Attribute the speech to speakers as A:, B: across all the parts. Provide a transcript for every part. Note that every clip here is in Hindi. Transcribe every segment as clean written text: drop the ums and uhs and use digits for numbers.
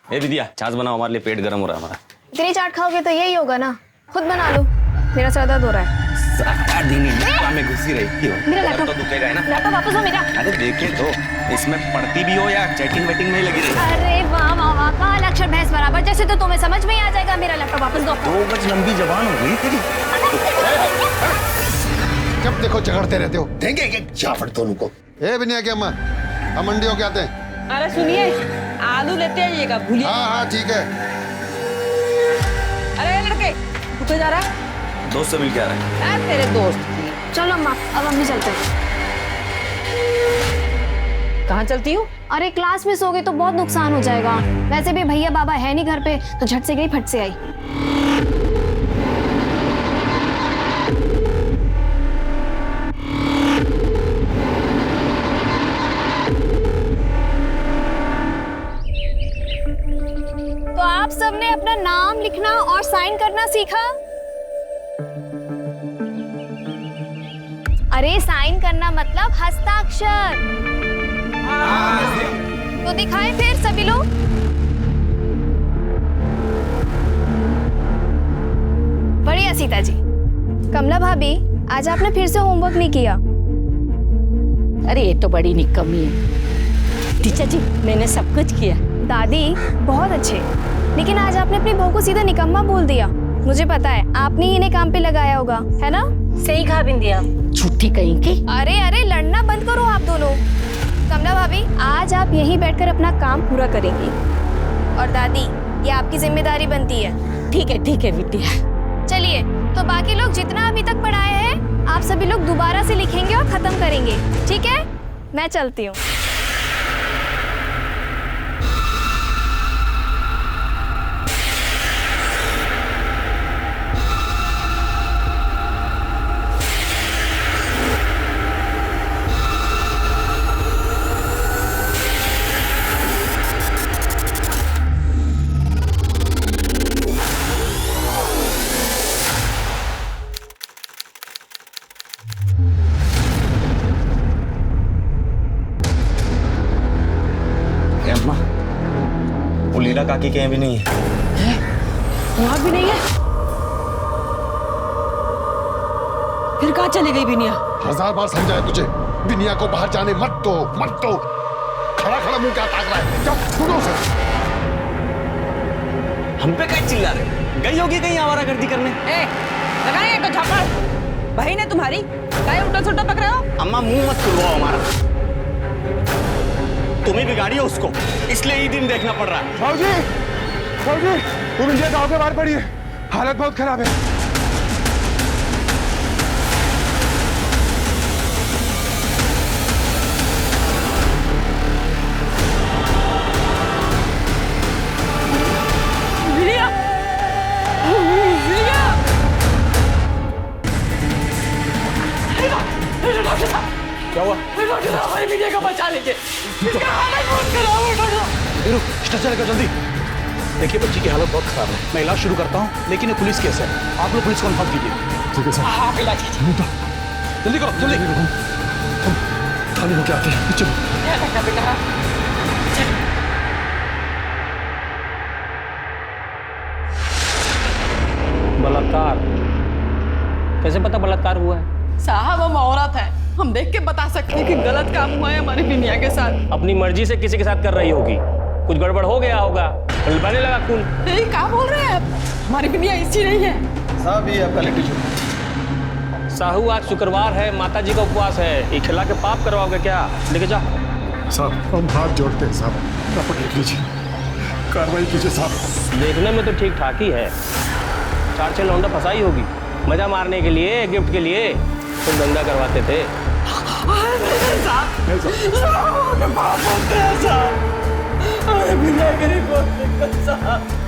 A: ए विद्या, छाछ बनाओ, हमारे लिए पेट गर्म हो रहा है हमारा।
B: इतनी चाट खाओगे तो यही होगा ना, खुद बना लो, मेरा सर दर्द हो रहा है।
A: सारा दिन इंडिया में घुसी रहती हो,
B: मेरा लैपटॉप
A: तो दुखेगा है ना।
B: लैपटॉप वापस हो मेरा।
A: अरे देखे तो, इसमें पढ़ती भी हो या चैटिंग वेटिंग में ही लगी रही।
B: अरे वाह वाह वाह, काल अक्षर भैंस बराबर, जैसे तो तुम्हें समझ में ही आ जाएगा। मेरा लैपटॉप वापस दो।
A: 2 गज लंबी जबान हो गई तेरी।
C: जब देखो झगड़ते रहते हो।
D: देंगे एक जाफड़ दोनों को।
C: ए बिनिया की अम्मा, हम मंडी होके आते हैं।
E: अरे सुनिए, आलू लेते आइएगा, भूलिए।
C: हाँ हाँ ठीक है।
E: अरे लड़के, तू कहाँ जा रहा है?
A: दोस्त से मिल के आ रहा है।
E: तेरे दोस्त
B: चलो अम्मा, अब हम भी चलते हैं।
E: कहाँ चलती हूँ?
B: अरे क्लास मिस हो गई तो बहुत नुकसान हो जाएगा। वैसे भी भैया बाबा है नहीं घर पे, तो झट से गई फट से आई। तो आप सबने अपना नाम लिखना और साइन करना सीखा? अरे साइन करना मतलब हस्ताक्षर। तो दिखाएं फिर सभी लोग। बढ़िया सीता जी। कमला भाभी, आज आपने फिर से होमवर्क नहीं किया।
F: अरे ये तो बड़ी निकम्मी है। टीचर जी, मैंने सब कुछ किया।
B: दादी बहुत अच्छे, लेकिन आज आपने अपनी बहू को सीधा निकम्मा बोल दिया। मुझे पता है आपने ही इन्हें काम पे लगाया होगा, है ना?
F: सही कहा बिंदिया, झूठी कहीं की।
B: अरे अरे, लड़ना बंद करो आप दोनों। कमला भाभी, आज आप यहीं बैठकर अपना काम पूरा करेंगी। और दादी, ये आपकी जिम्मेदारी बनती है।
F: ठीक है विद्या।
B: चलिए, तो बाकी लोग जितना अभी तक पढ़ाए हैं, आप सभी लोग दोबारा से लिखेंगे और खत्म करेंगे, ठीक है? मैं चलती हूँ।
A: अम्मा, वो लीला काकी के यहाँ भी नहीं है।
E: वहाँ भी नहीं है? फिर कहाँ चली गई बिनिया?
C: 1000 बार समझाया तुझे, बिनिया को बाहर जाने मत दो, मत दो। खड़ा खड़ा मुंह क्या ताक रहा है? जाओ ढूंढो उसे।
A: हम पे कहीं चिल्ला रहे? गई होगी कहीं आवारागर्दी करने।
E: लगाए एक झापड़। बहन है तुम्हारी, काय उल्टा सुल्टा पक रहे हो?
A: अम्मा मुंह मत खुलवाओ हमारा। तुम्हें बिगाड़ी हो उसको, इसलिए ये दिन देखना पड़ रहा है।
G: भाऊजी, तुम इंडिया गांव के बाहर पड़ी है, हालत बहुत खराब है।
E: बिनिया, बिनिया!
G: क्या हुआ?
E: डॉक्टर साहब, हमारी बिनिया का बचा लीजिए। इसका हालत बहुत खराब है डॉक्टर साहब।
G: वीरू, स्ट्रेचर लेकर जल्दी। देखिए बच्ची की हालत बहुत खराब है, मैं इलाज शुरू करता हूँ, लेकिन ये पुलिस केस है, आप लोग पुलिस को इन्फॉर्म कीजिए। ठीक है सर।
E: हाँ, इलाज कीजिए।
G: जल्दी करो, जल्दी। हम थाने होके आते हैं, चलो।
E: बेटा,
H: बलात्कार? कैसे पता बलात्कार हुआ है?
E: साहब हम औरत है, हम देख के बता सकते हैं कि गलत काम हुआ है हमारी बिनिया के साथ।
H: अपनी मर्जी से किसी के साथ कर रही होगी, कुछ गड़बड़ हो गया होगा, बहने लगा खून।
E: नहीं, क्या बोल रहे हैं आप? हमारी बिनिया ऐसी नहीं है।
A: साहब ये आपका लिट्टी चोखा।
H: साहू, आज शुक्रवार है, माता जी का उपवास है, ये खिला के पाप करवाओगे क्या? लेके जा।
G: साहब हम हाथ जोड़ते हैं साहब, रपट लिख लीजिए, कार्रवाई कीजिए साहब।
H: देखने में तो ठीक ठाक ही है, 4-6 लौंडा फंसाई होगी, मजा मारने के लिए, गिफ्ट के लिए तुम दंगा करवाते थे।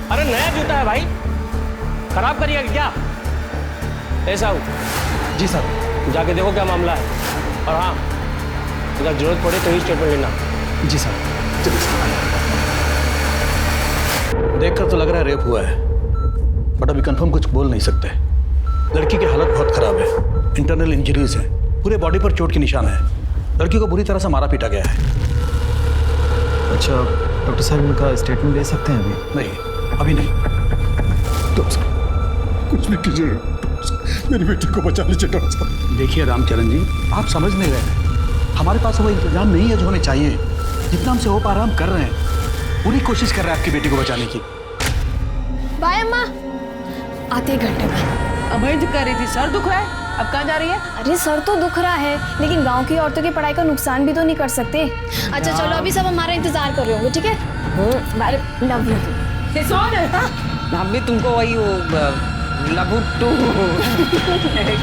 H: अरे नया जूता है भाई, खराब करिएगा क्या? ऐसा हो
G: जी सर।
H: जाके देखो क्या मामला है, और हाँ, अगर जरूरत पड़े तो ही स्टेटमेंट लेना।
G: जी सर, चलिए सर। देखकर तो लग रहा है रेप हुआ है, बट अभी कंफर्म कुछ बोल नहीं सकते। लड़की की हालत बहुत खराब है, इंटरनल इंजरीज है, पूरे बॉडी पर चोट के निशान है। लड़की को बुरी तरह से मारा पीटा गया है।
I: अच्छा, डॉक्टर साहब उनका स्टेटमेंट ले सकते हैं अभी?
G: नहीं, अभी नहीं।
C: डॉक्टर साहब कुछ भी कीजिए, मेरी बेटी को बचा लीजिए डॉक्टर साहब।
G: देखिए रामचरण जी, आप समझ नहीं रहे। हमारे पास वो इंतजाम नहीं है जो हमें चाहिए। जितना हमसे हो पा रहा हम कर रहे हैं। पूरी कोशिश कर रहे हैं आपकी बेटी को बचाने की।
B: बाय अम्मा, आते एक घंटे में।
E: अभय जी कह रही थी सर दुख रहा है, अब कहाँ जा रही है?
B: अरे सर तो दुख रहा है, लेकिन गांव की औरतों की पढ़ाई का नुकसान भी तो नहीं कर सकते। अच्छा चलो, अभी सब हमारा इंतजार कर रहे होंगे, ठीक है? Love you.
J: हम भी तुमको वही लबुट्टू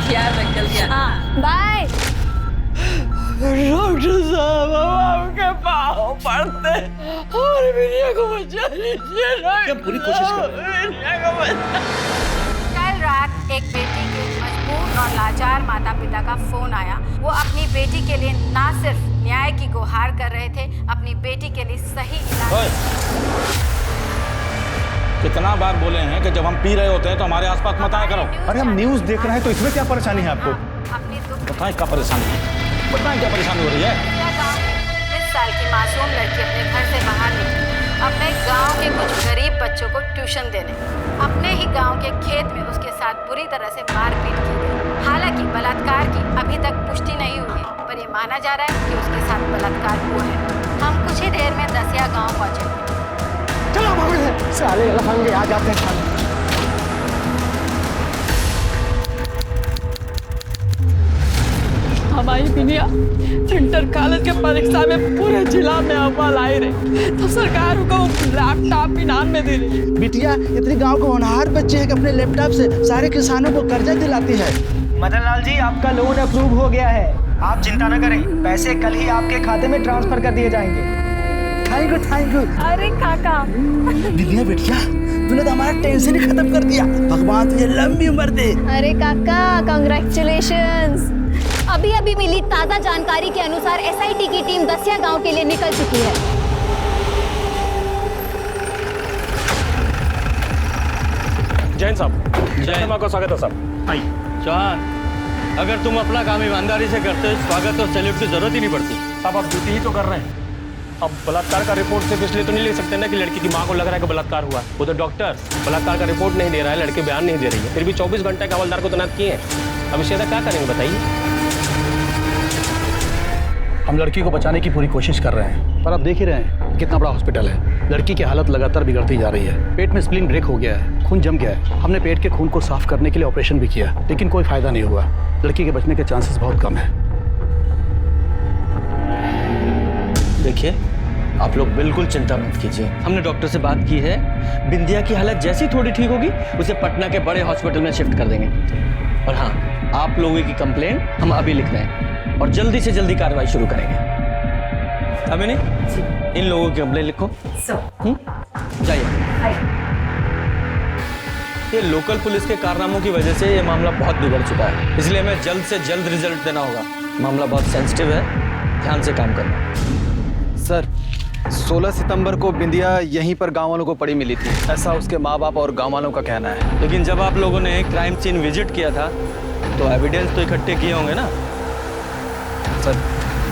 J: क्या रखल क्या?
B: हाँ बाय।
H: डॉक्टर साहब, हम आपके पाँव पड़ते, हमारी बिटिया को बचा लीजिए।
G: हम पूरी कोशिश कर रहे हैं।
K: कल रात एक बेटी के मजबूर और लाचार माता पिता का फोन आया। वो अपनी बेटी के लिए ना सिर्फ न्याय की गुहार कर रहे थे, अपनी बेटी के लिए सही इलाज।
A: कितना बार बोले हैं कि जब हम पी रहे होते हैं तो हमारे आसपास मत आया करो।
G: अरे हम न्यूज़ देख रहे हैं तो इसमें क्या परेशानी है आपको?
K: अपनी दुख
A: बताएं क्या परेशानी है, बताएं क्या परेशानी हो रही है।
K: 20 साल की मासूम लड़की अपने घर से बाहर निकली, अपने गांव के कुछ गरीब बच्चों को ट्यूशन देने। अपने ही गांव के खेत में उसके साथ बुरी तरह से मारपीट की गई। हालांकि बलात्कार की अभी तक पुष्टि नहीं हुई है, पर यह माना जा रहा है कि उसके साथ बलात्कार हुआ है। हम कुछ ही देर में दसिया गाँव पहुँचे।
J: चलो साले लफंगे आ जाते हैं।
E: हमारी बिनिया इंटर कॉलेज के परीक्षा में पूरे जिला में अव्वल आई रही, तो सरकार को लैपटॉप इनाम में दे रही।
J: बिटिया इतनी गांव के होनहार बच्चे हैं कि अपने लैपटॉप से सारे किसानों को कर्जा दिलाती है।
L: मदन लाल जी, आपका लोन अप्रूव हो गया है, आप चिंता न करें, पैसे कल ही आपके खाते में ट्रांसफर कर दिए जाएंगे।
J: Thank you thank you.
B: अरे काका,
J: बिटिया बेटिया तूने तो हमारा टेंशन ही खत्म कर दिया। भगवान तुझे लंबी उम्र दे।
B: अरे काका कांग्रेचुलेशंस। अभी अभी मिली ताज़ा जानकारी के अनुसार एसआईटी की टीम दसिया गांव के लिए निकल चुकी है।
H: जैन साहब, जैन माँ का स्वागत है साहब। आई चौहान, अगर तुम अपना काम ईमानदारी से करते हो, स्वागत और सैल्यूट की जरूरत ही नहीं पड़ती। साहब आप ड्यूटी ही तो कर रहे हैं। अब बलात्कार का रिपोर्ट सिर्फ इसलिए तो नहीं ले सकते ना कि लड़की की माँ को लग रहा है कि बलात्कार हुआ। वो तो डॉक्टर बलात्कार का रिपोर्ट नहीं दे रहा है, लड़के बयान नहीं दे रही है, फिर भी 24 घंटे का हवलदार को तैनात किए हैं। अब इससे क्या करेंगे बताइए?
G: हम लड़की को बचाने की पूरी कोशिश कर रहे हैं, पर आप देख ही रहे हैं कितना बड़ा हॉस्पिटल है। लड़की की हालत लगातार बिगड़ती जा रही है। पेट में स्प्लीन ब्रेक हो गया है, खून जम गया है। हमने पेट के खून को साफ करने के लिए ऑपरेशन भी किया, लेकिन कोई फायदा नहीं हुआ। लड़की के बचने के चांसेस बहुत कम है।
H: देखिए, आप लोग बिल्कुल चिंता मत कीजिए, हमने डॉक्टर से बात की है। बिंदिया की हालत जैसी थोड़ी ठीक होगी, उसे पटना के बड़े हॉस्पिटल में शिफ्ट कर देंगे। और हाँ, आप लोगों की कंप्लेंट हम अभी लिख रहे हैं और जल्दी से जल्दी कार्रवाई शुरू करेंगे। अभी नहीं, इन लोगों की कंप्लेंट लिखो। जाइए। ये लोकल पुलिस के कारनामों की वजह से ये मामला बहुत बिगड़ चुका है, इसलिए हमें जल्द से जल्द रिजल्ट देना होगा। मामला बहुत सेंसिटिव है, ध्यान से काम करना।
I: सर 16 सितंबर को बिंदिया यहीं पर गांव वालों को पड़ी मिली थी, ऐसा उसके माँ बाप और गांव वालों का कहना है।
H: लेकिन जब आप लोगों ने क्राइम सीन विजिट किया था तो एविडेंस तो इकट्ठे किए होंगे ना?
I: सर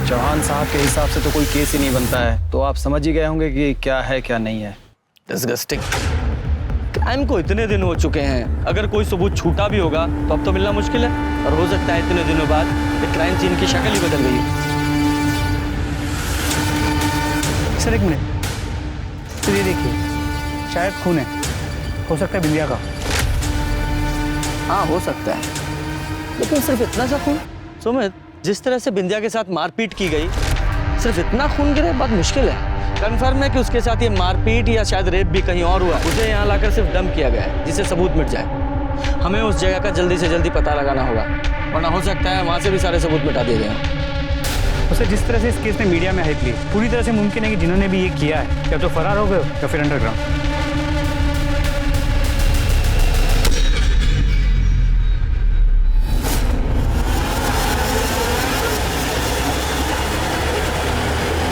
I: चौहान साहब के हिसाब से तो कोई केस ही नहीं बनता है, तो आप समझ ही गए होंगे कि क्या है क्या नहीं है।
H: डिस्गस्टिंग। क्राइम को इतने दिन हो चुके हैं, अगर कोई सबूत छूटा भी होगा तो अब तो मिलना मुश्किल है, और हो सकता है इतने दिनों बाद ये क्राइम सीन की शक्ल ही बदल गई है।
L: सर एक मिनट, तो ये देखिए, शायद खून है, हो सकता है बिंदिया का।
H: हाँ हो सकता है, लेकिन सिर्फ इतना सा खून? सुमित, जिस तरह से बिंदिया के साथ मारपीट की गई, सिर्फ इतना खून गिरा बहुत मुश्किल है। कंफर्म है कि उसके साथ ये मारपीट या शायद रेप भी कहीं और हुआ, उसे यहाँ लाकर सिर्फ डंप किया गया है जिससे सबूत मिट जाए। हमें उस जगह का जल्दी से जल्दी पता लगाना होगा, वरना हो सकता है वहाँ से भी सारे सबूत मिटा दिए गए।
L: तो सर जिस तरह से इस केस ने मीडिया में हाइप ली, पूरी तरह से मुमकिन है कि जिन्होंने भी ये किया है या तो फरार हो गए या फिर अंडरग्राउंड।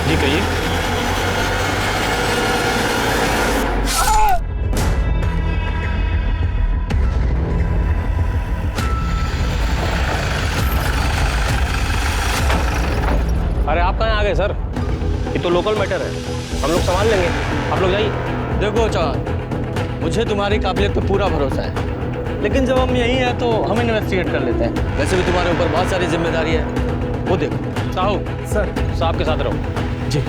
H: जी कहिए। अरे आप कहाँ आ गए सर? ये तो लोकल मैटर है, हम लोग समाज संभाल लेंगे, आप लोग जाइए। देखो चौहान, मुझे तुम्हारी काबिलियत पे पूरा भरोसा है, लेकिन जब हम यहीं हैं तो हम इन्वेस्टिगेट कर लेते हैं। वैसे भी तुम्हारे ऊपर बहुत सारी जिम्मेदारी है। वो देखो साहू,
I: सर
H: साहब के साथ रहो।
I: जी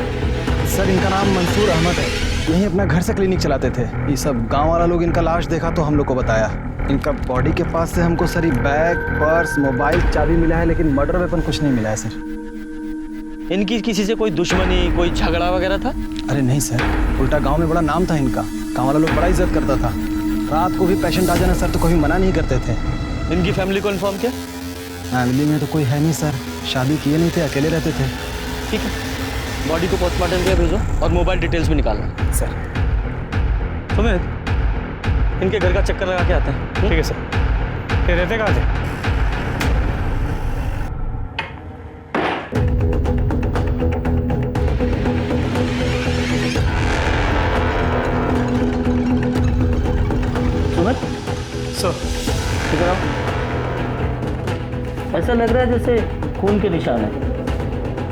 I: सर, इनका नाम मंसूर अहमद है, यहीं अपना घर से क्लिनिक चलाते थे। ये सब गांव वाला लोग इनका लाश देखा तो हम लोग को बताया। इनका बॉडी के पास से हमको सर बैग, पर्स, मोबाइल, चाबी मिला है, लेकिन मर्डर वेपन कुछ नहीं मिला है सर।
H: इनकी किसी से कोई दुश्मनी, कोई झगड़ा वगैरह था?
I: अरे नहीं सर, उल्टा गांव में बड़ा नाम था इनका, गांव वाला लोग बड़ा इज्जत करता था। रात को भी पेशेंट आ जाना सर तो कभी मना नहीं करते थे।
H: इनकी फैमिली को इन्फॉर्म किया?
I: फैमिली में तो कोई है नहीं सर, शादी किए नहीं थे, अकेले रहते थे।
H: ठीक है, बॉडी को पोस्टमार्टम के लिए भेजो और मोबाइल डिटेल्स भी निकालना।
I: सर
H: सुमित, इनके घर का चक्कर लगा के आते हैं।
L: ठीक है सर। ये रहते कहाँ थे?
H: सुमित
L: सर
H: इधर आओ। ऐसा लग रहा है जैसे खून के निशान है।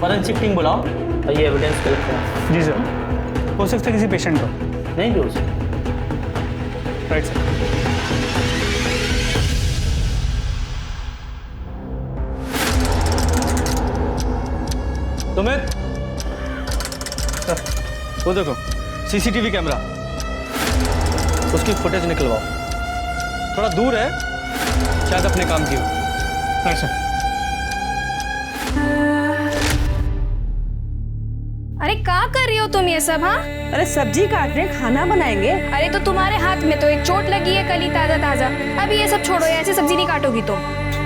H: फॉरेंसिक टीम बुलाओ और ये एविडेंस कलेक्ट करो।
L: जी सर। हो सकता है किसी पेशेंट को।
H: नहीं भी हो सकता।
L: Right sir.
H: सुमित, वो देखो सीसीटीवी कैमरा, उसकी फुटेज निकलवाओ। थोड़ा दूर है, शायद अपने काम की हो।
L: Right sir.
B: अरे क्या कर रही हो तुम ये सब? हाँ,
E: अरे सब्जी काट रहे हैं, खाना बनाएंगे।
B: अरे तो तुम्हारे हाथ में तो एक चोट लगी है, कल ही ताजा ताजा। अभी ये सब छोड़ो, ऐसे सब्जी नहीं काटोगी तुम।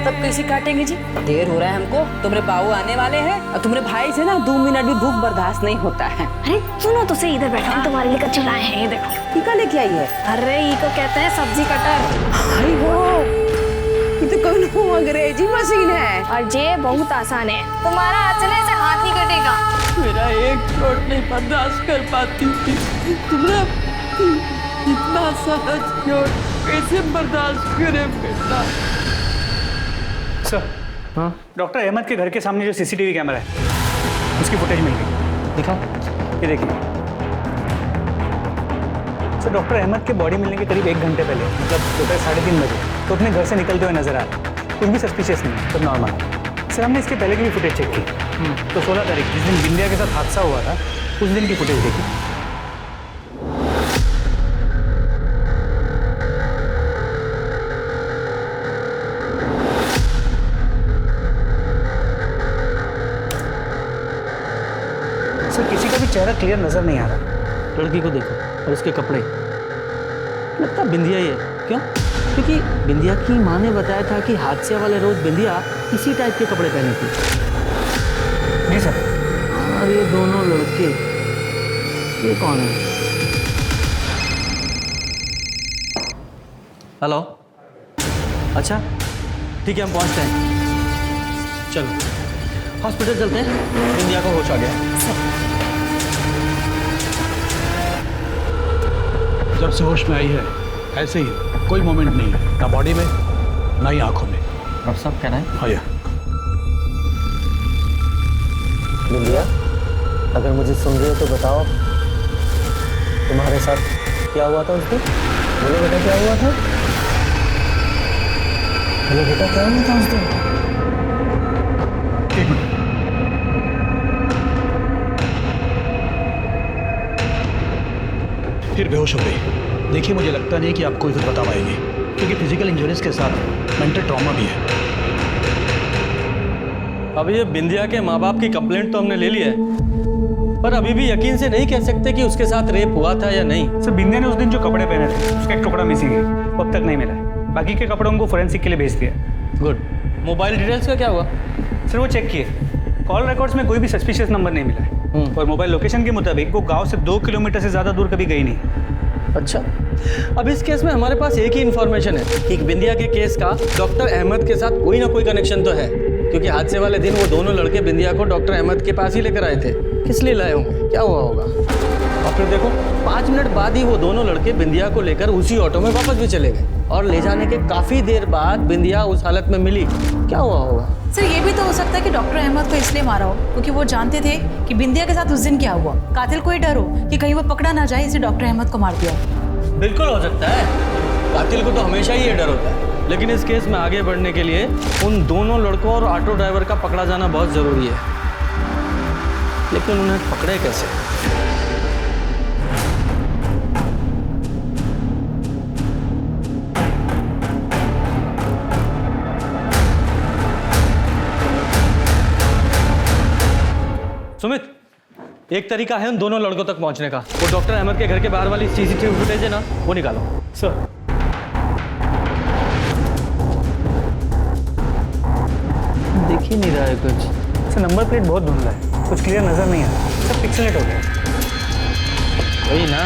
E: तब कैसे काटेंगे जी? देर हो रहा है हमको, तुम्हारे बाबू आने वाले हैं और तुम्हारे भाई से ना 2 मिनट भी भूख बर्दाश्त नहीं होता है।
B: अरे सुनो तो सही, इधर बैठो, हम तुम्हारे लिए कच्चे लाए हैं, ये देखो।
E: टीका लेके आई है?
B: अरे ये को कहते हैं सब्जी कटर।
E: हाय हो, ये तो कोई अंग्रेजी मशीन है।
B: और ये बहुत आसान है, तुम्हारा हाथ से ना ऐसे हाथ नहीं कटेगा।
E: मेरा एक चोट नहीं बर्दाश्त कर पाती थी, तुम्हारा इतना सारा चोट कैसे बर्दाश्त करे बेटा?
L: सर, हाँ, डॉक्टर अहमद के घर के सामने जो सीसीटीवी कैमरा है उसकी फुटेज मिल गई।
H: दिखाओ।
L: ये देखिए सर, डॉक्टर अहमद के बॉडी मिलने के करीब 1 घंटे पहले, मतलब दोपहर 3:30 बजे तो अपने घर से निकलते हुए नजर आ रहा है। कुछ भी सस्पिशियस नहीं है, सब नॉर्मल है। सर, हमने इसके पहले की भी फुटेज चेक की तो 16 तारीख जिस दिन बिंदिया के साथ हादसा हुआ था उस दिन की फुटेज देखी। सर, किसी का भी चेहरा क्लियर नजर नहीं आ रहा।
H: लड़की को देखो और उसके कपड़े, लगता बिंदिया ही है। क्यों? क्योंकि बिंदिया की माँ ने बताया था कि हादसे वाले रोज बिंदिया इसी टाइप के कपड़े पहने थी।
L: जी सर।
H: और ये दोनों लड़के, ये कौन है? हेलो, अच्छा ठीक है, हम पहुंचते हैं। चलो हॉस्पिटल चलते हैं, बिंदिया को होश आ गया।
G: जब से होश में आई है ऐसे ही, कोई मोमेंट नहीं है, ना बॉडी में ना ही आंखों में।
H: डॉक्टर साहब कहना है?
G: हाँ यार।
H: बिंदिया, अगर मुझे सुन रहे हो तो बताओ, तुम्हारे साथ क्या हुआ था उस दिन? बोलो बेटा, क्या हुआ था? बोलो बेटा, क्या हुआ था उस दिन?
G: एक मिनट। फिर बेहोश हो गई। देखिए, मुझे लगता नहीं कि आप कोई कुछ बता पाएंगे, क्योंकि फिजिकल इंजरीज के साथ मेंटल ट्रॉमा भी है।
H: अब ये बिंदिया के माँ बाप की कंप्लेंट तो हमने ले ली है, पर अभी भी यकीन से नहीं कह सकते कि उसके साथ रेप हुआ था या नहीं।
L: सर, बिंदिया ने उस दिन जो कपड़े पहने थे उसका एक टुकड़ा मिसिंग है, वो अब तक नहीं मिला है। बाकी के कपड़ों को फोरेंसिक के लिए भेज दिया।
H: गुड। मोबाइल डिटेल्स का क्या हुआ?
L: सर, वो चेक किए, कॉल रिकॉर्ड्स में कोई भी सस्पिशियस नंबर नहीं मिला है और मोबाइल लोकेशन के मुताबिक वो गांव से 2 किलोमीटर से ज़्यादा दूर कभी गई नहीं।
H: अच्छा, अब इस केस में हमारे पास एक ही इन्फॉर्मेशन है कि बिंदिया के केस का डॉक्टर अहमद के साथ कोई ना कोई कनेक्शन तो है, क्योंकि हादसे वाले दिन वो दोनों लड़के बिंदिया को डॉक्टर अहमद के पास ही लेकर आए थे। किस लिए लाए होंगे, क्या हुआ होगा? और फिर देखो 5 मिनट बाद ही वो दोनों लड़के बिंदिया को लेकर उसी ऑटो में वापस भी चले गए। और ले जाने के काफी देर बाद बिंदिया उस हालत में मिली। क्या हुआ होगा?
K: सर ये भी तो हो सकता है कि डॉक्टर अहमद को इसलिए मारा हो क्योंकि वो जानते थे कि बिंदिया के साथ उस दिन क्या हुआ। कातिल को ही डर हो कि कहीं वो पकड़ा ना जाए, इसे डॉक्टर अहमद को मार दिया।
H: बिल्कुल हो सकता है, कातिल को तो हमेशा ही ये डर होता है। लेकिन इस केस में आगे बढ़ने के लिए उन दोनों लड़कों और ऑटो ड्राइवर का पकड़ा जाना बहुत जरूरी है। लेकिन उन्हें पकड़े कैसे? सुमित, एक तरीका है उन दोनों लड़कों तक पहुंचने का। वो डॉक्टर अहमद के घर के बाहर वाली सीसीटीवी फुटेज है ना, वो निकालो।
L: सर
H: दिख ही नहीं रहा है कुछ।
L: सर नंबर प्लेट बहुत धुंधला है, कुछ क्लियर नजर नहीं आ रहा। सब पिक्सेलेट हो गया।
H: वही ना,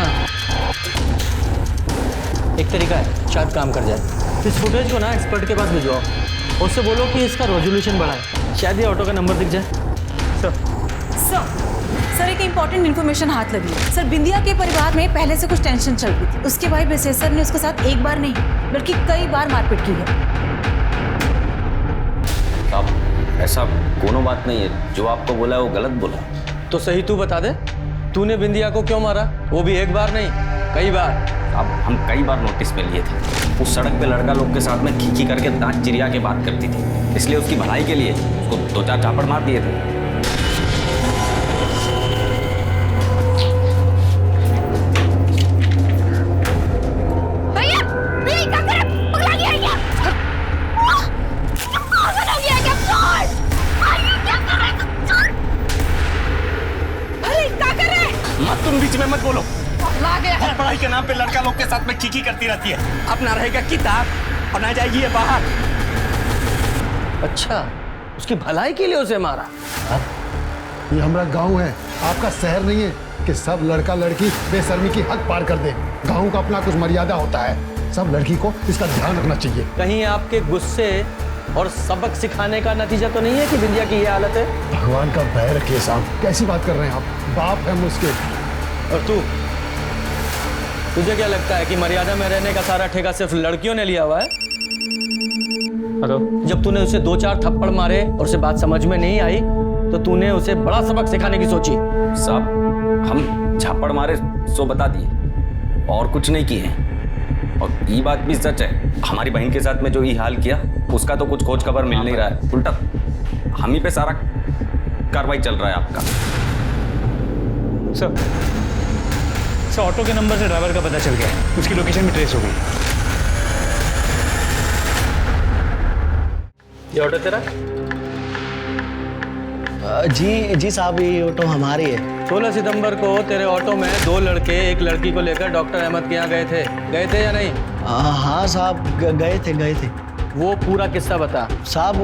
H: एक तरीका है, शायद काम कर जाए। इस फुटेज को ना एक्सपर्ट के पास भिजवाओ, उससे बोलो कि इसका रेजोल्यूशन बढ़ाए, शायद ये ऑटो का नंबर दिख जाए।
K: सर एक इम्पॉर्टेंट इन्फॉर्मेशन हाथ लगी। सर बिंदिया के परिवार में पहले से कुछ टेंशन चल रही थी। उसके भाई बेसेसर ने उसके साथ एक बार नहीं बल्कि कई बार मारपीट की है।
M: अब ऐसा कोनो बात नहीं है, जो आपको बोला है वो गलत बोला।
H: तो सही तू बता दे, तूने बिंदिया को क्यों मारा? वो भी एक बार नहीं, कई बार।
M: अब हम कई बार नोटिस पे लिए थे, उस सड़क पे लड़का लोग के साथ में खींची करके दांत चिरिया के बात करती थी, इसलिए उसकी भलाई के लिए उसको 2-4 चापड़ मार दिए थे।
J: तुम बीच में मत बोलो। हर पढ़ाई के नाम पे लड़का लोग के साथ में खींची करती रहती है। अब ना रहेगा किताब और ना जाएगी ये बाहर।
H: अच्छा, उसकी भलाई के लिए उसे मारा?
C: ये हमारा गांव है, आपका शहर नहीं है कि सब लड़का लड़की बेशर्मी की हद पार कर दे। गांव का अपना कुछ मर्यादा होता है, सब लड़की को इसका ध्यान रखना चाहिए।
H: कहीं आपके गुस्से और सबक सिखाने का नतीजा तो नहीं है कि बिंदिया की ये हालत है?
C: भगवान का भय रखिए साहब, कैसी बात कर रहे हैं आप? बाप है मुझके।
H: और तुझे क्या लगता है कि मर्यादा में रहने का सारा ठेका सिर्फ लड़कियों ने लिया हुआ है? जब तूने उसे 2-4 थप्पड़ मारे और उसे बात समझ में नहीं आई तो तूने उसे बड़ा सबक सिखाने की सोची।
M: साहब, हम झापड़ मारे सो बता दिए और कुछ नहीं किए। और ये बात भी सच है, हमारी बहन के साथ में जो ये हाल किया उसका तो कुछ खोज खबर मिल नहीं रहा है, उल्टा हम ही पे सारा कार्रवाई चल रहा है आपका।
L: सर ऑटो के नंबर से ड्राइवर का पता चल गया, उसकी लोकेशन भी ट्रेस हो गई।
H: ये ऑटो तेरा?
I: जी साहब, ये ऑटो हमारी है।
H: 16 सितंबर को तेरे ऑटो में 2 लड़के एक लड़की को लेकर डॉक्टर अहमद के यहाँ गए थे या नहीं?
I: हाँ साहब, गए थे।
H: वो पूरा किस्सा बता।
I: साहब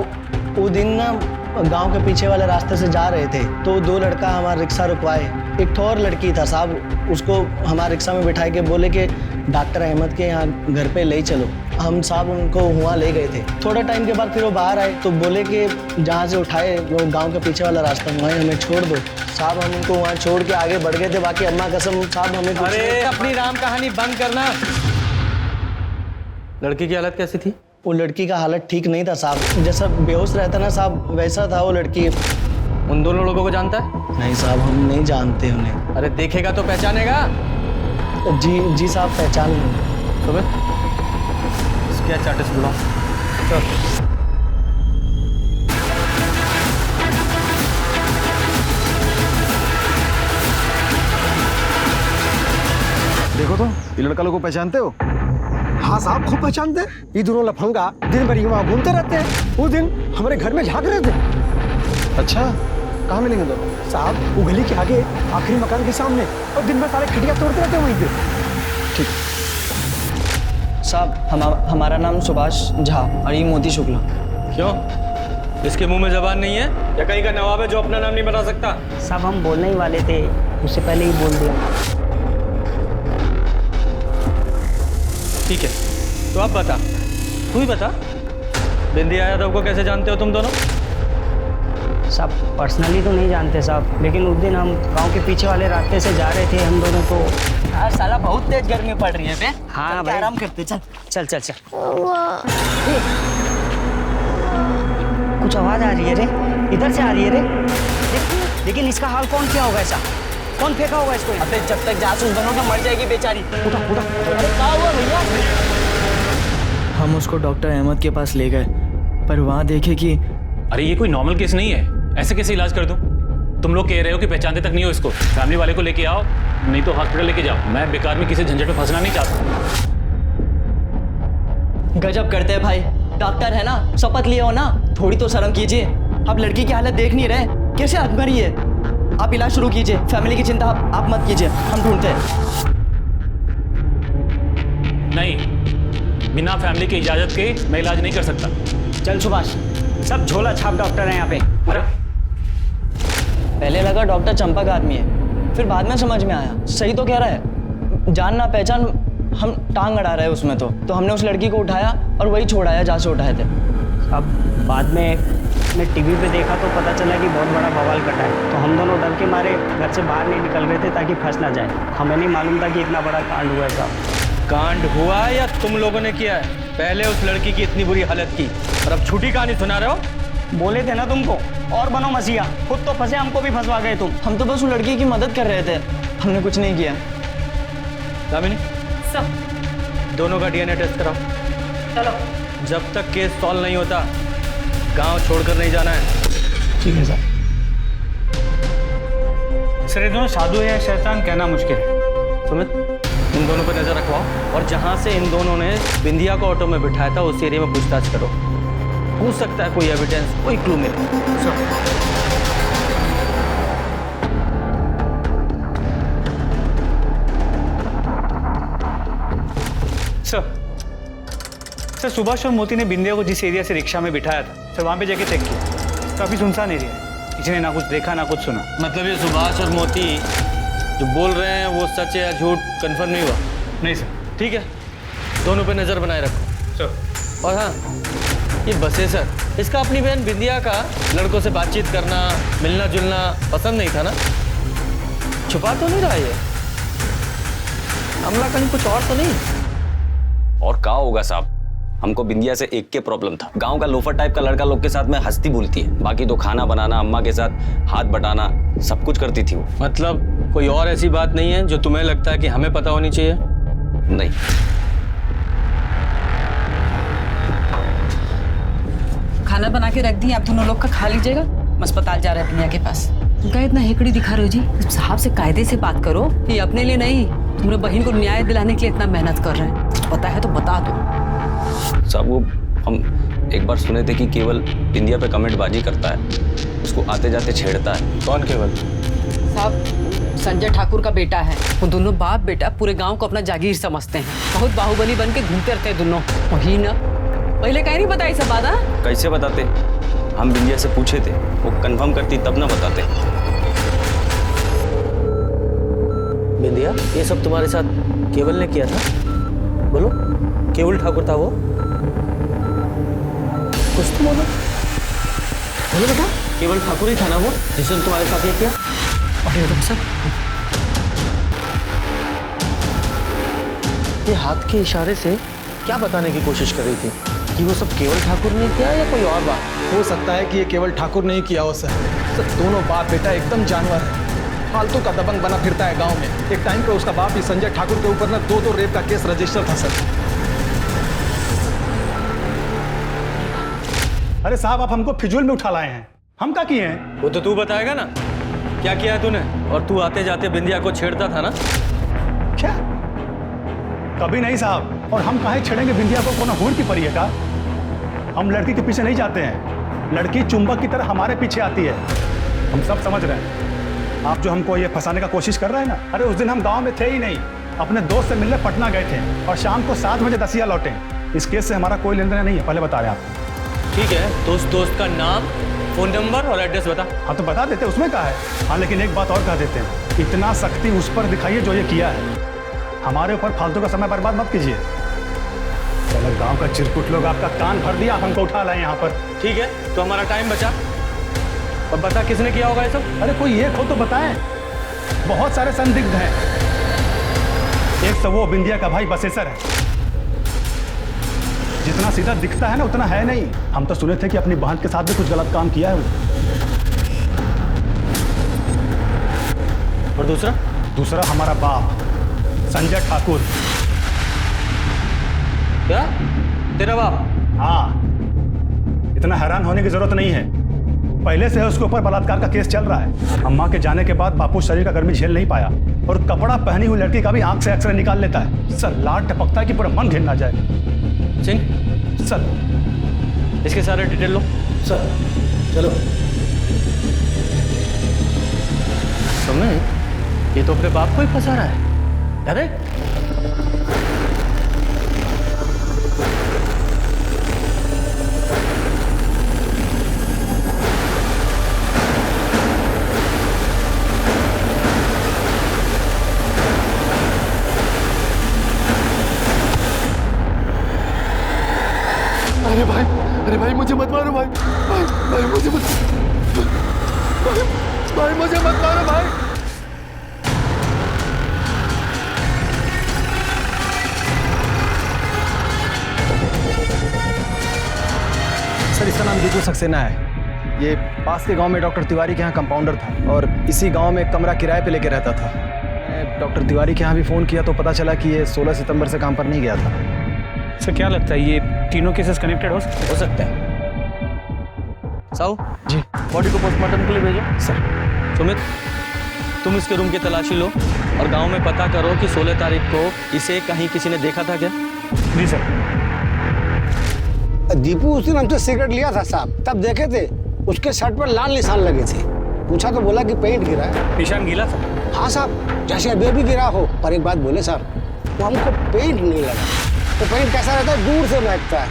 I: वो दिन ना गांव के पीछे वाले रास्ते से जा रहे थे तो 2 लड़का हमारा रिक्शा रुकवाए। एक तो और लड़की था साहब, उसको हमारे रिक्शा में बिठा के बोले कि डॉक्टर अहमद के यहाँ घर पे ले चलो। हम साहब उनको वहाँ ले गए थे। थोड़ा टाइम के बाद फिर वो बाहर आए तो बोले कि जहाँ से उठाए वो गांव के पीछे वाला रास्ता, वहीं हमें छोड़ दो। साहब हम उनको वहाँ छोड़ के आगे बढ़ गए थे। बाकी अम्मा कसम साहब हमें कुछ
H: अरे अपनी राम कहानी बंद करना। लड़की की हालत कैसी थी?
I: वो लड़की का हालत ठीक नहीं था साहब, जैसा बेहोश रहता ना साहब वैसा था वो लड़की।
H: उन दोनों लोगों को जानता है?
I: नहीं साहब, हम नहीं जानते उन्हें।
H: अरे देखेगा तो पहचानेगा?
I: जी साहब, पहचान लेंगे।
H: क्या चार्टेस बुलाओ।
I: देखो तो, ये लड़का लोग को पहचानते हो?
J: हाँ साहब, खूब पहचानते हैं। ये दोनों लफंगा दिन भर वहाँ घूमते रहते हैं। उस दिन हमारे घर में झांक रहे थे।
I: अच्छा, कहाँ मिलेंगे दोनों?
J: साहब वो गली के आगे आखिरी मकान के सामने, और दिन भर सारे खटिया तोड़ते रहते हैं वहीं पे।
I: ठीक साहब, हमारा नाम सुभाष झा और ये मोती शुक्ला।
H: क्यों, इसके मुंह में जबान नहीं है या कहीं का नवाब है जो अपना नाम नहीं बता सकता?
N: साहब हम बोलने ही वाले थे, उससे पहले ही बोल दिया।
H: ठीक है, तो अब बता, तू ही बता, बिंदिया यादव को कैसे जानते हो तुम दोनों?
N: साहब पर्सनली तो नहीं जानते साहब, लेकिन उस दिन हम गांव के पीछे वाले रास्ते से जा रहे थे, हम दोनों को हाँ साला बहुत तेज गर्मी पड़ रही है बे।
L: हाँ
N: चल के
L: भाई।
N: आराम करते चल।
L: चल चल चल।
N: कुछ आवाज आ रही है रे, इधर से आ रही है रे। लेकिन इसका हाल कौन किया होगा ऐसा? कौन फेंका होगा इसको? अबे जब तक जासूस बनोगे मर जाएगी बेचारी। उठा उठा। अरे क्या हुआ भैया?
I: हम उसको डॉक्टर अहमद के पास ले गए, पर वहाँ देखे कि
L: अरे ये कोई नॉर्मल केस नहीं है, ऐसे कैसे इलाज कर दूं? तुम लोग कह रहे हो कि पहचानते तक नहीं हो इसको। फैमिली वाले को लेके आओ, नहीं तो हॉस्पिटल लेके जाओ। मैं बेकार में किसी झंझट में फंसना नहीं चाहता।
I: गजब करते हैं भाई, डॉक्टर है ना, शपथ लिए हो ना, थोड़ी तो शर्म कीजिए। आप लड़की की हालत देख नहीं रहे, कैसे आग भरी है। आप इलाज शुरू कीजिए, फैमिली की चिंता आप मत कीजिए, हम ढूंढते हैं।
L: नहीं, बिना फैमिली की इजाजत के मैं इलाज नहीं कर सकता।
N: चल सुभाष, सब झोला छाप डॉक्टर हैं यहाँ पे।
L: अरे
I: पहले लगा डॉक्टर चंपक आदमी है, फिर बाद में समझ में आया सही तो कह रहा है। जान ना पहचान, हम टांग अड़ा रहे उसमें। तो हमने उस लड़की को उठाया और वही छोड़ाया जहाँ से उठाए थे।
N: अब बाद में मैं टीवी पे देखा तो पता चला कि बहुत बड़ा बवाल कटा है। तो हम दोनों डर के मारे घर से बाहर नहीं निकल रहे थे ताकि फंस ना जाए। हमें नहीं मालूम था कि इतना बड़ा कांड हुआ है साहब।
H: कांड हुआ या तुम लोगों ने किया है? पहले उस लड़की की इतनी बुरी हालत की और अब झूठी कहानी सुना रहे हो।
N: बोले थे ना तुमको, और बनो मसीहा। खुद तो फंसे, हमको भी फंसवा गए तुम।
I: हम तो बस उस लड़की की मदद कर रहे थे, हमने कुछ नहीं किया।
H: दामिनी,
K: सब
H: दोनों का डीएनए टेस्ट कराओ।
K: चलो।
H: जब तक केस सॉल्व नहीं होता गांव छोड़कर नहीं जाना है।
L: ठीक है सर। सर ये दोनों साधु है या शैतान कहना मुश्किल है।
H: सुमित, इन दोनों पर नजर रखवाओ और जहां से इन दोनों ने बिंदिया को ऑटो में बिठाया था उस एरिया में पूछताछ करो। हो सकता है कोई एविडेंस, कोई क्लू मिले।
L: सर सुभाष और मोती ने बिंदिया को जिस एरिया से रिक्शा में बिठाया था सर, वहाँ पे जाके चेक किया। काफ़ी सुनसान एरिया है, किसी ने ना कुछ देखा ना कुछ सुना।
H: मतलब ये सुभाष और मोती जो बोल रहे हैं वो सच है या झूठ कंफर्म नहीं हुआ?
L: नहीं सर।
H: ठीक है, दोनों पे नजर बनाए रखो।
L: सर
H: और हाँ, ये बसे सर, इसका अपनी बहन बिंदिया का लड़कों से बातचीत करना, मिलना जुलना पसंद नहीं था ना? छुपा तो नहीं रहा ये? हमला कहीं कुछ और तो नहीं?
M: और क्या होगा साहब, हमको बिंदिया से एक के प्रॉब्लम था। गांव का लोफर टाइप का लड़का लोग के साथ में हंसती बोलती है, बाकी तो खाना बनाना, अम्मा के साथ हाथ बटाना सब कुछ करती थी वो।
H: मतलब कोई और ऐसी बात नहीं है जो तुम्हें लगता है कि हमें पता होनी चाहिए?
M: नहीं।
K: खाना बना के रख दी, आप दोनों लोग का खा लीजिएगा। अस्पताल जा रहे हैं बिंदिया के पास। तुम क्या इतना हेकड़ी दिखा रहे हो जी? साहब से कायदे से बात करो। ये अपने लिए नहीं, तुम्हारे बहन को न्याय दिलाने के लिए इतना मेहनत कर रहे हैं। कुछ पता है तो बता दो।
M: साहब वो हम एक बार सुने थे कि केवल बिंदिया पे कमेंट बाजी करता है, उसको आते जाते छेड़ता है।
H: कौन केवल?
K: साहब संजय ठाकुर का बेटा है। वो दोनों बाप बेटा पूरे गांव को अपना जागीर समझते हैं। बहुत बाहुबली बन के घूमते रहते हैं दोनों। वही ना, पहले कहीं नहीं बताई सब बात।
M: कैसे बताते? हम बिंदिया से पूछे थे, वो कंफर्म करती तब ना बताते।
H: बिंदिया, ये सब तुम्हारे साथ केवल ने किया था? बोलो, केवल ठाकुर था वो? कुछ तो बोलो। बोलो बेटा, केवल ठाकुर ही था ना वो जिसने तुम्हारे साथ ये किया? अरे सब ये हाथ के इशारे से क्या बताने की कोशिश कर रही थी? कि वो सब केवल ठाकुर ने किया या कोई और बात?
I: हो सकता है कि ये केवल ठाकुर नहीं किया हो सर। दोनों बाप बेटा एकदम जानवर है, फालतू का दबंग बना फिरता है गांव में। एक टाइम पे उसका बाप ही संजय ठाकुर के ऊपर ना दो रेप का केस रजिस्टर था सर।
L: अरे साहब आप हमको फिजूल में उठा लाए हैं, हम क्या किए हैं?
H: वो तो तू बताएगा ना, क्या किया तूने? और तू आते जाते बिंदिया को छेड़ता था ना?
L: क्या? कभी नहीं साहब। और हम काहे छेड़ेंगे बिंदिया को? कौन हूर की परी है का? हम लड़की के पीछे नहीं जाते हैं, लड़की चुंबक की तरह हमारे पीछे आती है। हम सब समझ रहे हैं। आप जो हमको ये फंसाने का कोशिश कर रहे हैं ना, अरे उस दिन हम गांव में थे ही नहीं, अपने दोस्त से मिलने पटना गए थे और शाम को 7 बजे दसिया लौटे। इस केस से हमारा कोई लेन देन नहीं है, पहले बता रहे हैं आपको।
H: ठीक है, तो उस दोस्त का नाम, फोन नंबर और एड्रेस बता।
L: हाँ तो बता देते, उसमें क्या है। हाँ लेकिन एक बात और कह देते हैं, इतना सख्ती उस पर दिखाइए जो ये किया है। हमारे ऊपर फालतू का समय बर्बाद मत कीजिए। चलो गांव का चिरकुट लोग आपका कान भर दिया, आप हमको उठा लाए यहाँ पर।
H: ठीक है, तो हमारा टाइम बचा। और बता किसने किया होगा ये सब?
L: अरे कोई एक हो तो बताएं, बहुत सारे संदिग्ध हैं।
G: तो वो बिंदिया का भाई बसेसर है। जितना सीधा दिखता है ना उतना है नहीं। हम तो सुने थे कि अपनी बहन के साथ भी कुछ गलत काम किया है वो।
H: और दूसरा हमारा बाप संजय ठाकुर।
L: क्या? तेरा बाप?
G: हाँ, इतना हैरान होने की जरूरत नहीं है। पहले से उसके ऊपर बलात्कार का केस चल रहा है। अम्मा के जाने के बाद बापू शरीर का गर्मी झेल नहीं पाया और कपड़ा पहनी हुई लड़की का भी आंख से एक्सरे निकाल लेता है। सर लाड टपकता है कि पूरा मन घिन ना जाए।
H: सिंह
G: सर,
H: इसके सारे डिटेल लो।
G: सर चलो।
H: सुने, ये तो अपने बाप को ही फंसा रहा है। अरे
C: अरे भाई मुझे मत मारो भाई। भाई मुझे मत भाई मुझे मत मारो भाई।
I: सर इसका नाम जीतू सक्सेना है। ये पास के गांव में डॉक्टर तिवारी के यहाँ कंपाउंडर था और इसी गांव में कमरा किराए पे लेके रहता था। डॉक्टर तिवारी के यहाँ भी फ़ोन किया तो पता चला कि ये 16 सितंबर से काम पर नहीं गया था।
L: सर क्या लगता है ये तीनों केसेस कनेक्टेड हो सकते हैं?
H: साहू
I: जी,
H: बॉडी को पोस्टमार्टम के लिए भेजो।
I: सर
H: सुमित, तुम इसके रूम की तलाशी लो और गांव में पता करो कि 16 तारीख को इसे कहीं किसी ने देखा था क्या?
L: जी सर।
O: दीपू उस दिन हमसे सिगरेट लिया था साहब, तब देखे थे उसके शर्ट पर लाल निशान लगे थे। पूछा तो बोला कि पेंट गिरा है।
L: निशान गिला था?
O: हाँ साहब, जैसे अभी भी गिरा हो। पर एक बात बोले साहब, वो हमको पेंट नहीं लगा। तो पेंट कैसा रहता है, दूर से महकता है।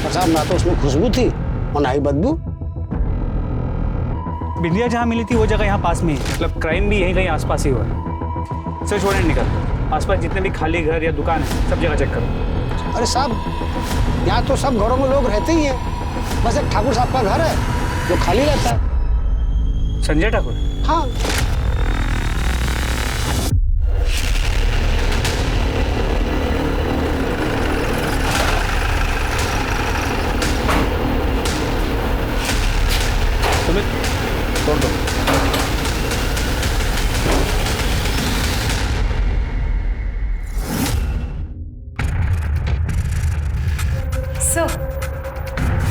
O: और साहब ना तो उसमें खुशबू थी और ना ही बदबू।
L: बिंदिया जहाँ मिली थी वो जगह यहाँ पास में ही, मतलब क्राइम भी यहीं कहीं आसपास ही हुआ है। सर छोड़े निकल, आसपास जितने भी खाली घर या दुकान है सब जगह चेक करो।
O: अरे साहब यहाँ तो सब घरों में लोग रहते ही हैं, बस एक ठाकुर साहब का घर है जो खाली रहता है।
L: संजय ठाकुर?
O: हाँ।
H: सुमित, तोड़ दो।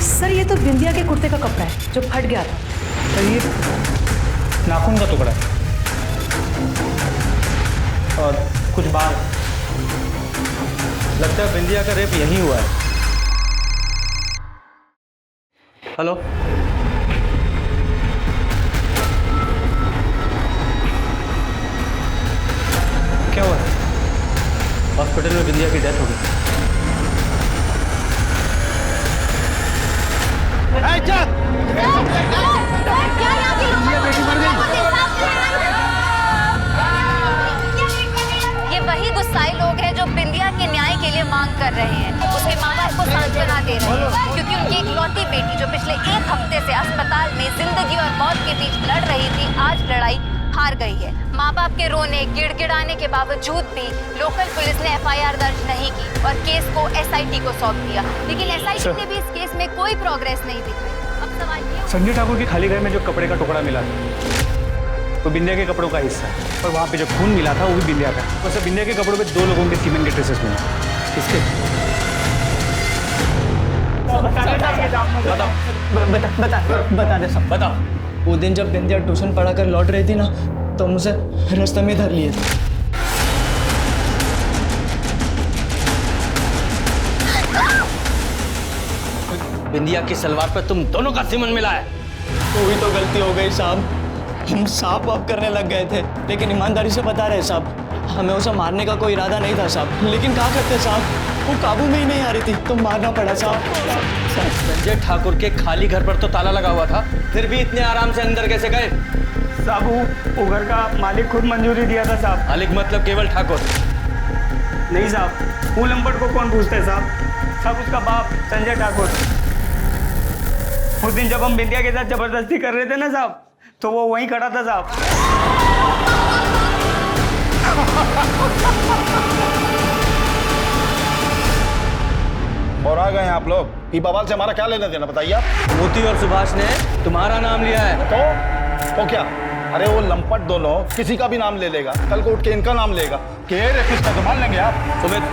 P: सर ये तो बिंदिया के कुर्ते का कपड़ा है जो फट गया था।
L: सर ये नाखून का टुकड़ा है और कुछ बाल।
H: लगता है बिंदिया का रेप यहीं हुआ है। हेलो,
L: क्या हुआ?
H: हॉस्पिटल में बिंदिया की डेथ हो गई।
K: ये वही गुस्साई लोग हैं जो बिंदिया के न्याय के लिए मांग कर रहे हैं। उसके माँ बाप को सांत्वना दे रहे हैं क्योंकि उनकी इकलौती बेटी जो पिछले 1 हफ्ते से अस्पताल में जिंदगी और मौत के बीच लड़ रही थी, आज लड़ाई हार गई है। माँ बाप के रोने गिड़गिड़ाने के बावजूद भी लोकल पुलिस ने FIR दर्ज नहीं की और केस को SIT को सौंप दिया, लेकिन SIT ने भी इस केस में कोई प्रोग्रेस नहीं दिखाई। अब सवाल ये,
L: संजय ठाकुर के खाली घर में जो कपड़े का टुकड़ा मिला वो बिंदिया के कपड़ों का हिस्सा है और वहाँ पे जो खून मिला था वो भी बिंदिया का। वैसे बिंदिया के कपड़ों पे 2 लोगों के सीमेंट के ट्रेसेस मिले। किसके?
N: बता दे सब।
H: बताओ।
N: वो दिन जब बिंदिया ट्यूशन पढ़ा कर लौट रही थी ना, तो मुझे रास्ते में धर लिए थे।
H: बिंदिया की सलवार पे तुम दोनों का सीमन मिला है।
N: वही तो गलती हो गई साहब, हम साफ वाफ करने लग गए थे, लेकिन ईमानदारी से बता रहे साहब, हमें उसे मारने का कोई इरादा नहीं था साहब, लेकिन क्या करते साहब, वो काबू में ही नहीं आ रही थी तो मारना पड़ा साहब।
H: संजय ठाकुर के खाली घर पर तो ताला लगा हुआ था, फिर भी इतने आराम से अंदर कैसे गए?
N: साहब वो घर का मालिक खुद मंजूरी दिया था साहब।
H: मालिक मतलब केवल ठाकुर?
N: नहीं साहब, वो लंपट को कौन पूछते साहब, सब उसका बाप संजय ठाकुर। उस दिन जब हम बिंदिया के साथ जबरदस्ती कर रहे थे ना साहब, तो वो वहीं खड़ा था साहब।
A: आप लोग? ये बवाल से हमारा क्या लेना देना बताइए आप?
H: मोती और सुभाष ने तुम्हारा नाम लिया है।
A: तो क्या? अरे वो लंपट दोनों किसी का भी नाम ले लेगा, कल को उठ के इनका नाम लेगा कि रेपिस्ट है, तो मान लेंगे आप?
H: सुमित,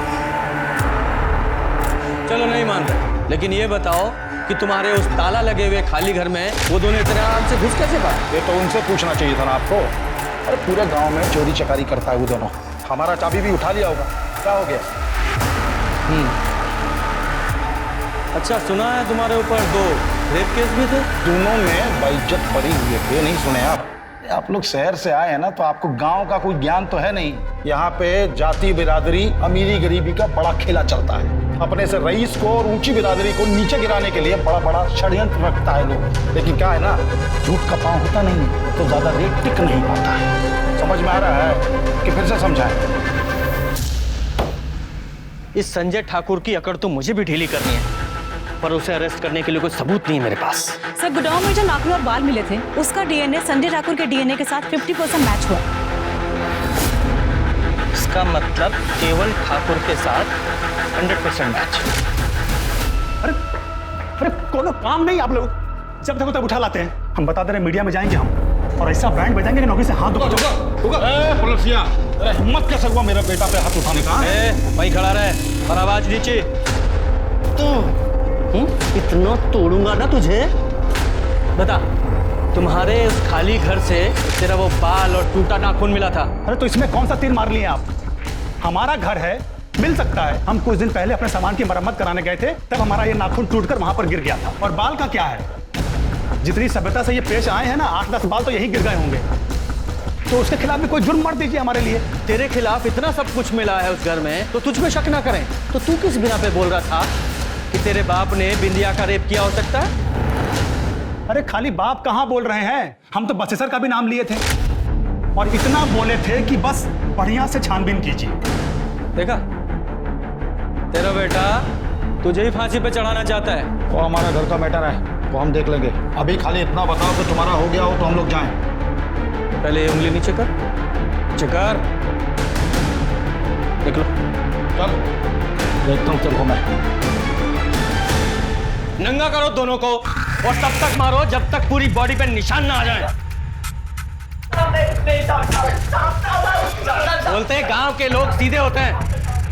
H: चलो नहीं मान रहे, लेकिन ये बताओ कि तुम्हारे उस ताला लगे हुए खाली घर में वो दोनों इतने आराम से घुस कैसे पाए?
A: ये तो उनसे पूछना चाहिए था ना आपको। अरे पूरे गांव में चोरी चकारी करता है वो दोनों, हमारा चाबी भी उठा लिया होगा, क्या हो गया?
H: अच्छा, सुना है तुम्हारे ऊपर 2 रेप केस भी थे?
A: दोनों में बेइज्जत पड़ी हुई है, ये नहीं सुने आप लोग शहर से आए हैं ना, तो आपको गांव का कोई ज्ञान तो है नहीं। यहाँ पे जाति बिरादरी अमीरी गरीबी का बड़ा खेला चलता है। अपने से रईस को और ऊंची बिरादरी को नीचे गिराने के लिए बड़ा बड़ा षड्यंत्र रखता है लोग। लेकिन क्या है ना, झूठ का पांव होता नहीं तो ज्यादा रेट टिक नहीं पाता है। समझ में आ रहा है कि फिर से समझाएं?
H: इस संजय ठाकुर की अकड़ तो मुझे भी ढीली करनी है, पर उसे अरेस्ट करने के लिए कोई सबूत नहीं है मेरे पास।
P: सर, गोडाउन में जो नाखून और बाल मिले थे, उसका डीएनए संजय ठाकुर के डीएनए के साथ 50% मैच हुआ।
H: इसका मतलब केवल ठाकुर के साथ 100% मैच।
G: अरे अरे कोनो काम नहीं आप लोग, जब देखो तब उठा लाते हैं। हम बता दे रहे मीडिया में जाएंगे हम, और ऐसा ब्रांड बजाएंगे कि नौकरी से हाथ
A: पुलिसिया, अरे हिम्मत कैसे हुआ मेरा बेटा पे हाथ उठाने का?
H: वहीं खड़ा रहे और आवाज नीचे। इतना तोड़ूंगा ना तुझे। बता, तुम्हारे उस खाली घर से तेरा वो बाल और टूटा नाखून मिला था।
G: अरे तो इसमें कौन सा तीर मार लिए आप? हमारा घर है, मिल सकता है। हम कुछ दिन पहले अपने सामान की मरम्मत कराने गए थे, तब हमारा ये नाखून टूटकर वहां पर गिर गया था। और बाल का क्या है, जितनी सभ्यता से ये पेश आए हैं ना, 8-10 बाल तो यही गिर गए होंगे। तो उसके खिलाफ भी कोई जुर्म मत दीजिए हमारे लिए।
H: तेरे खिलाफ इतना सब कुछ मिला है उस घर में, तो तुझ पे शक ना करें। तो तू किस बिना पे बोल रहा था कि तेरे बाप ने बिंदिया का रेप किया हो सकता है?
G: अरे खाली बाप कहां बोल रहे हैं, हम तो बसेसर का भी नाम लिए थे, और इतना बोले थे कि बस बढ़िया से छानबीन कीजिए।
H: देखा, तेरा बेटा तुझे ही फांसी पे चढ़ाना चाहता है।
A: वो हमारा घर का मैटर है, वो हम देख लेंगे। अभी खाली इतना बताओ कि तुम्हारा हो गया हो तो हम लोग जाएं।
H: पहले उंगली नीचे कर, नीचे कर। देख लो,
A: चल देखता हूँ तेरे को मैं।
H: नंगा करो दोनों को और तब तक मारो जब तक पूरी बॉडी पे निशान ना आ जाए। बोलते हैं गांव के लोग सीधे होते हैं,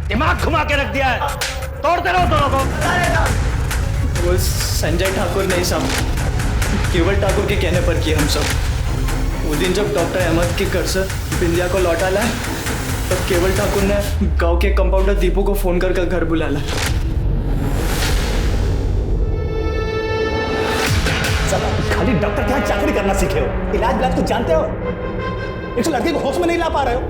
H: दिमाग घुमा के रख दिया है। तोड़ते रहो दोनों को।
N: वो संजय ठाकुर नहीं साहब, केवल ठाकुर के कहने पर किए हम सब। उस दिन जब डॉक्टर अहमद के घर से बिंदिया को लौटा लाए, तब केवल ठाकुर ने गांव के कंपाउंडर दीपू को फोन कर घर बुला लाया।
G: खाली डॉक्टर के यहाँ चाकरी करना सीखे हो, इलाज तो जानते हो। एक लड़की को होश में नहीं ला पा रहे हो।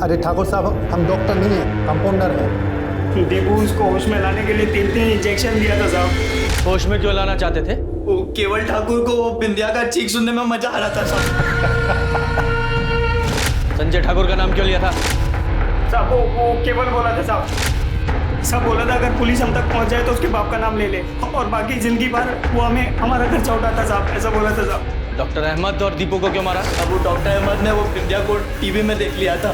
C: अरे ठाकुर साहब, हम डॉक्टर नहीं है, कंपाउंडर है।
L: दीपू उसको होश में लाने के लिए 3 इंजेक्शन दिया था साहब।
H: होश में क्यों लाना चाहते थे?
N: वो केवल ठाकुर को वो बिंदिया का चीख सुनने में मजा आ रहा था साहब।
H: संजय ठाकुर का नाम क्यों लिया था?
L: साहब वो केवल बोला था साहब, सब बोला था अगर पुलिस हम तक पहुंच जाए तो उसके बाप का नाम ले ले, और बाकी जिंदगी भर वो हमें हमारा खर्चा उठाता साहब, ऐसा बोला था साहब।
H: डॉक्टर अहमद और दीपू को क्यों मारा?
N: अब वो डॉक्टर अहमद ने वो बिंदिया को टीवी में देख लिया था,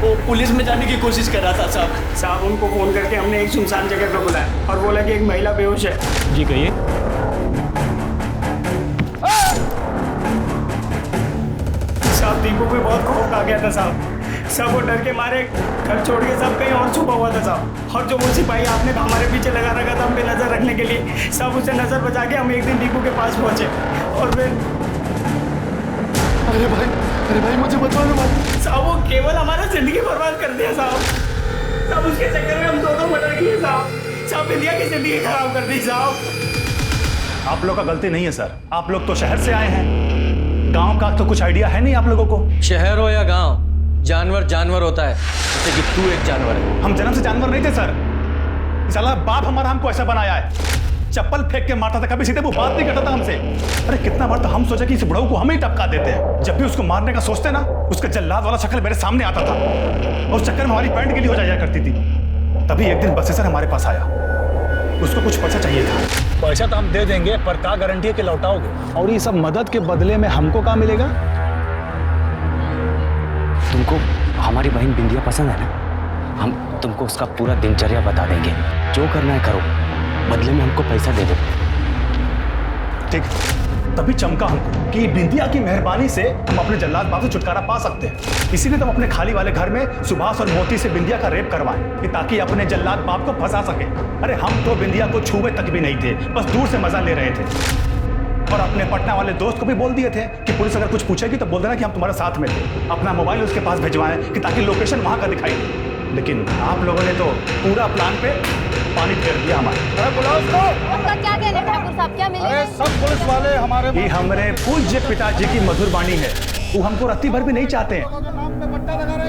N: वो पुलिस में जाने की कोशिश कर रहा था साहब।
L: साहब उनको फोन करके हमने एक सुनसान जगह पर बुलाया और बोला कि एक महिला बेहोश है।
H: जी कहिए।
L: साहब दीपू पे बहुत खौफ आ गया था साहब, सब वो डर के मारे घर छोड़ के सब कहीं और छुपा हुआ था साहब। और जो वो सिपाही आपने हमारे पीछे लगा रखा था हम पे नजर रखने के लिए, सब उसे नजर बचा के हम एक दिन दीपू के पास पहुंचे और फिर
C: अरे भाई मुझे बचा लो भाई।
L: साहब वो केवल हमारा जिंदगी बर्बाद कर दिया साहब। साहब उसके चक्कर में हम दोनों मर्डर किए साहब। साहब इंडिया की जिंदगी खराब कर दी साहब।
G: आप लोग का गलती नहीं है सर, आप लोग तो शहर से आए हैं, गांव का तो कुछ आइडिया है नहीं आप लोगों को।
H: शहर हो या गांव, जानवर जानवर होता है, जैसे कि तू एक जानवर है।
G: हम जन्म से जानवर नहीं थे सर, साला बाप हमारा हमको ऐसा बनाया है। चप्पल फेंक के मारता था, कभी सीधे वो बात नहीं करता था हमसे। अरे कितना बार तो हम सोचा कि इस बुढ़ऊ को हम ही टपका देते हैं। जब भी उसको मारने का सोचते ना, उसका जल्लाद वाला शक्ल मेरे सामने आता था और उस चक्कर में हमारी पैंट गिली हो जाया करती थी। तभी एक दिन बसेसर हमारे पास आया, उसको कुछ पैसा चाहिए था।
Q: पैसा तो हम दे देंगे, पर क्या गारंटी है कि लौटाओगे?
G: और ये सब मदद के बदले में हमको क्या मिलेगा?
M: तुमको हमारी बहन बिंदिया पसंद है ना? हम तुमको उसका पूरा दिनचर्या बता देंगे, जो करना है करो,
J: बदले में हमको पैसा दे दो।
G: ठीक, तभी चमका हमको कि बिंदिया की मेहरबानी से हम अपने जल्लाद बाप से छुटकारा पा सकते हैं। इसीलिए तुम अपने खाली वाले घर में सुभाष और मोती से बिंदिया का रेप करवाएं कि ताकि अपने जल्लाद बाप को फंसा सके। अरे हम तो बिंदिया को छुए तक भी नहीं थे, बस दूर से मजा ले रहे थे। और अपने पटना वाले दोस्त को भी बोल दिए थे कि पुलिस अगर कुछ पूछेगी तो बोल देना कि हम तुम्हारे साथ में थे। अपना मोबाइल उसके पास भिजवाएं कि ताकि लोकेशन वहां का दिखाई दे। लेकिन आप लोगों ने तो पूरा प्लान पे पानी फेर दिया हमारा। अरे बुलाओ उसको।
K: आपका क्या कहना है ठाकुर साहब, क्या मिलेगा?
A: अरे सब पुलिस वाले हमारे
G: ये हमारे पूज्य पिताजी की मधुर वाणी है, वो हमको रत्ती भर भी नहीं चाहते हैं।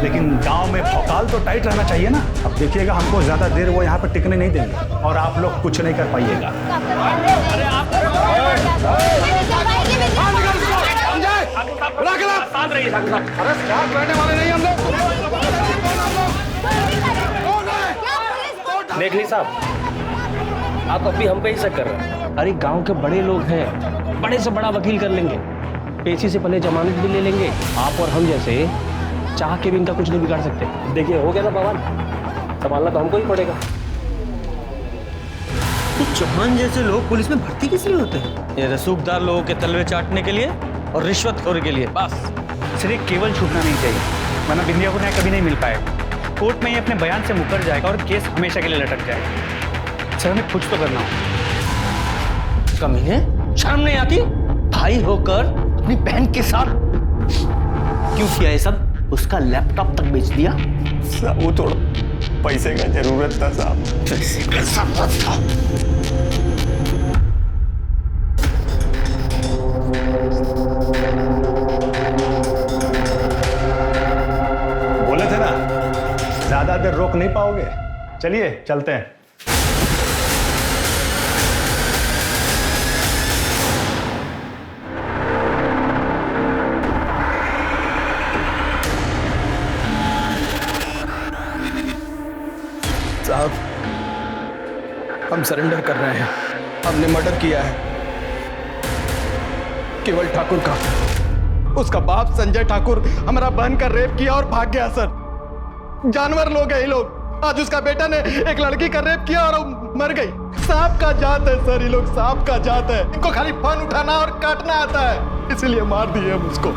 G: लेकिन गांव में भौकाल तो टाइट रहना चाहिए ना। अब देखिएगा हमको ज्यादा देर वो यहाँ पर टिकने नहीं देंगे और आप लोग कुछ नहीं कर पाइएगा।
H: देख ली साहब, आप अभी हम पे ही शक कर रहे हैं। अरे गांव के बड़े लोग हैं, बड़े से बड़ा वकील कर लेंगे, पेशी से पहले जमानत भी ले लेंगे। आप और हम जैसे चाह के भी इनका कुछ नहीं बिगाड़ सकते। देखिए हो गया ना पवन, संभालना तो हमको ही पड़ेगा।
N: चौहान जैसे लोग पुलिस में भर्ती किस लिए होते हैं?
L: ये रसूखदार लोगों के तलवे चाटने के लिए और रिश्वतखोरी के लिए, बस। सिर्फ केवल छूटना नहीं चाहिए, वरना बिंदिया को न्याय कभी नहीं मिल पाएगा। कोर्ट में ये अपने बयान से मुकर जाएगा और केस हमेशा के लिए लटक जाएगा। सर हमें कुछ तो करना हो।
J: कमीने, शर्म नहीं आती? भाई होकर अपनी बहन के साथ क्यों किया ये सब? उसका लैपटॉप तक बेच दिया।
R: वो थोड़ा पैसे का जरूरत था साहब।
J: पैसे का जरूरत था।
G: बोले थे ना ज्यादा देर रोक नहीं पाओगे। चलिए चलते हैं।
I: साहब, हम सरेंडर कर रहे हैं। हमने मर्डर किया है केवल ठाकुर का। उसका बाप संजय ठाकुर हमारा बहन का रेप किया और भाग गया सर। जानवर लोग हैं ये लोग। आज उसका बेटा ने एक लड़की का रेप किया और वो मर गई। सांप का जात है सर, ये लोग सांप का जात है। इनको खाली फन उठाना और काटना आता है, इसीलिए मार दिए हम उसको।